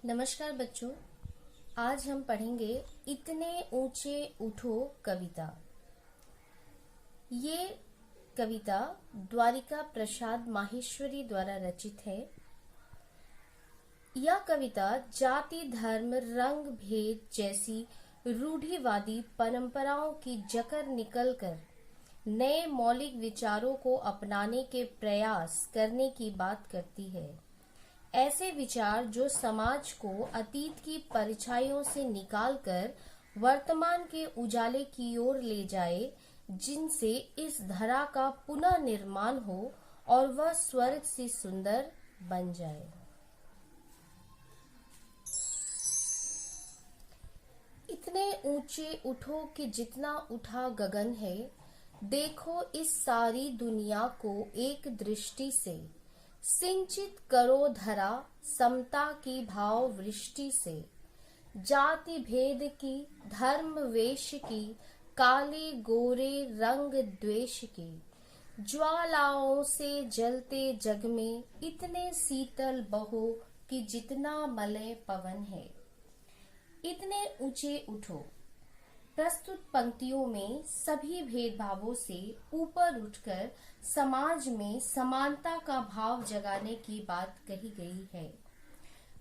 नमस्कार बच्चों। आज हम पढ़ेंगे इतने ऊंचे उठो कविता। ये कविता द्वारिका प्रसाद माहेश्वरी द्वारा रचित है। यह कविता जाति, धर्म, रंग भेद जैसी रूढ़िवादी परंपराओं की जकड़ निकलकर नए मौलिक विचारों को अपनाने के प्रयास करने की बात करती है। ऐसे विचार जो समाज को अतीत की परछाइयों से निकालकर वर्तमान के उजाले की ओर ले जाए, जिनसे इस धरा का पुनः निर्माण हो और वह स्वर्ग से सुंदर बन जाए। इतने ऊंचे उठो कि जितना उठा गगन है, देखो इस सारी दुनिया को एक दृष्टि से, सिंचित करो धरा समता की भाव वृष्टि से। जाति भेद की, धर्म वेश की, काले गोरे रंग द्वेष की, ज्वालाओं से जलते जग में इतने शीतल बहो कि जितना मलय पवन है। इतने ऊंचे उठो। प्रस्तुत पंक्तियों में सभी भेदभावों से ऊपर उठकर समाज में समानता का भाव जगाने की बात कही गई है।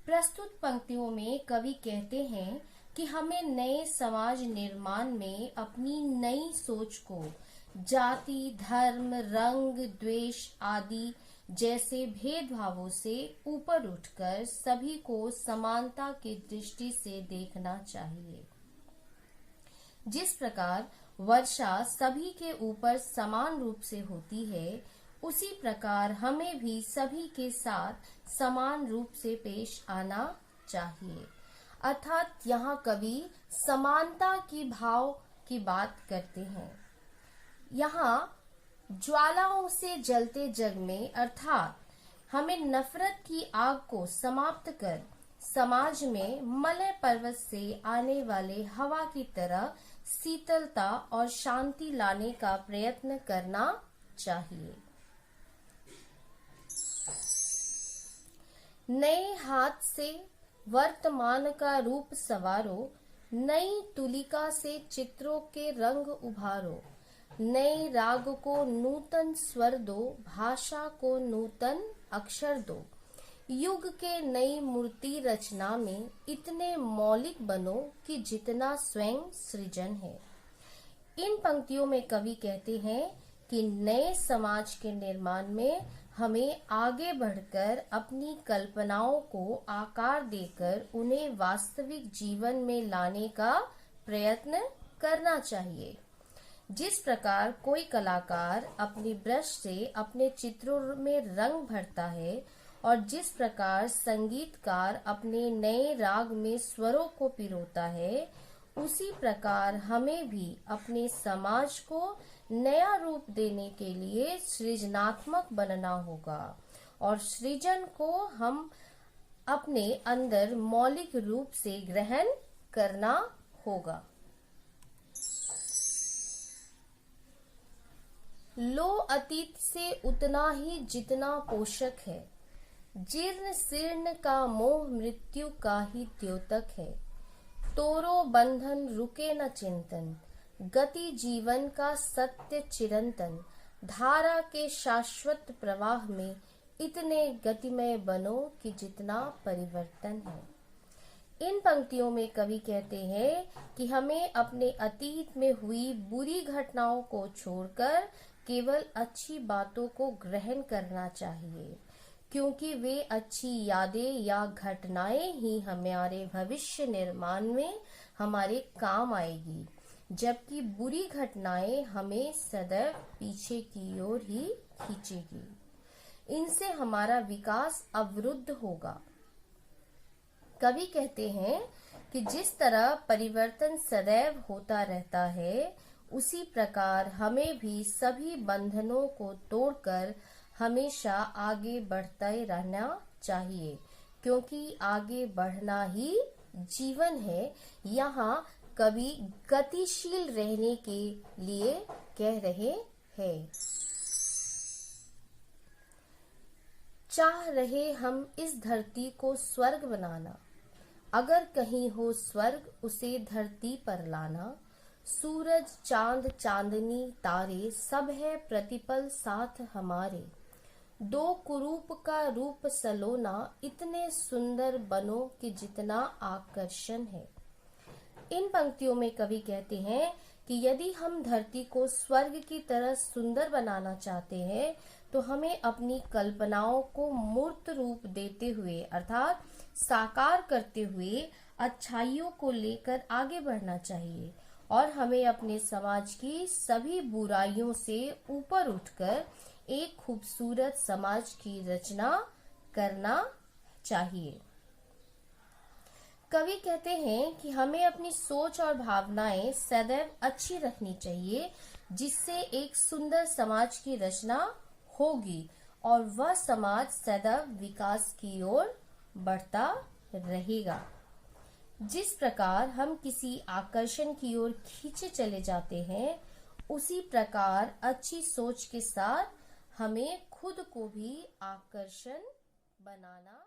प्रस्तुत पंक्तियों में कवि कहते हैं कि हमें नए समाज निर्माण में अपनी नई सोच को जाति, धर्म, रंग, द्वेष आदि जैसे भेदभावों से ऊपर उठकर सभी को समानता की दृष्टि से देखना चाहिए। जिस प्रकार वर्षा सभी के ऊपर समान रूप से होती है, उसी प्रकार हमें भी सभी के साथ समान रूप से पेश आना चाहिए। अर्थात यहाँ कवि समानता की भाव की बात करते हैं। यहाँ ज्वालाओं से जलते जग में अर्थात हमें नफरत की आग को समाप्त कर समाज में मलय पर्वत से आने वाले हवा की तरह शीतलता और शांति लाने का प्रयत्न करना चाहिए। नए हाथ से वर्तमान का रूप संवारो, नई तुलिका से चित्रों के रंग उभारो, नए राग को नूतन स्वर दो, भाषा को नूतन अक्षर दो। युग के नई मूर्ति रचना में इतने मौलिक बनो कि जितना स्वयं सृजन है। इन पंक्तियों में कवि कहते हैं कि नए समाज के निर्माण में हमें आगे बढ़कर अपनी कल्पनाओं को आकार देकर उन्हें वास्तविक जीवन में लाने का प्रयत्न करना चाहिए। जिस प्रकार कोई कलाकार अपनी ब्रश से अपने चित्रों में रंग भरता है और जिस प्रकार संगीतकार अपने नए राग में स्वरों को पिरोता है, उसी प्रकार हमें भी अपने समाज को नया रूप देने के लिए सृजनात्मक बनना होगा और सृजन को हम अपने अंदर मौलिक रूप से ग्रहण करना होगा। लो अतीत से उतना ही जितना पोषक है, जीर्ण शीर्ण का मोह मृत्यु का ही द्योतक है। तोरो बंधन रुके न चिंतन, गति जीवन का सत्य चिरंतन। धारा के शाश्वत प्रवाह में इतने गतिमय बनो कि जितना परिवर्तन है। इन पंक्तियों में कवि कहते हैं कि हमें अपने अतीत में हुई बुरी घटनाओं को छोड़कर केवल अच्छी बातों को ग्रहण करना चाहिए, क्योंकि वे अच्छी यादें या घटनाएं ही हमारे भविष्य निर्माण में हमारे काम आएगी, जबकि बुरी घटनाएं हमें सदैव पीछे की ओर ही खींचेगी। इनसे हमारा विकास अवरुद्ध होगा। कवि कहते हैं कि जिस तरह परिवर्तन सदैव होता रहता है, उसी प्रकार हमें भी सभी बंधनों को तोड़कर हमेशा आगे बढ़ते रहना चाहिए, क्योंकि आगे बढ़ना ही जीवन है। यहाँ कवि गतिशील रहने के लिए कह रहे हैं। चाह रहे हम इस धरती को स्वर्ग बनाना, अगर कहीं हो स्वर्ग उसे धरती पर लाना। सूरज चांद चांदनी तारे सब है प्रतिपल साथ हमारे। दो कुरूप का रूप सलोना इतने सुंदर बनो कि जितना आकर्षण है। इन पंक्तियों में कवि कहते हैं कि यदि हम धरती को स्वर्ग की तरह सुंदर बनाना चाहते हैं तो हमें अपनी कल्पनाओं को मूर्त रूप देते हुए अर्थात साकार करते हुए अच्छाइयों को लेकर आगे बढ़ना चाहिए और हमें अपने समाज की सभी बुराइयों से ऊपर उठकर एक खूबसूरत समाज की रचना करना चाहिए। कवि कहते हैं कि हमें अपनी सोच और भावनाएं सदैव अच्छी रखनी चाहिए जिससे एक सुंदर समाज की रचना होगी और वह समाज सदैव विकास की ओर बढ़ता रहेगा। जिस प्रकार हम किसी आकर्षण की ओर खींचे चले जाते हैं उसी प्रकार अच्छी सोच के साथ हमें खुद को भी आकर्षण बनाना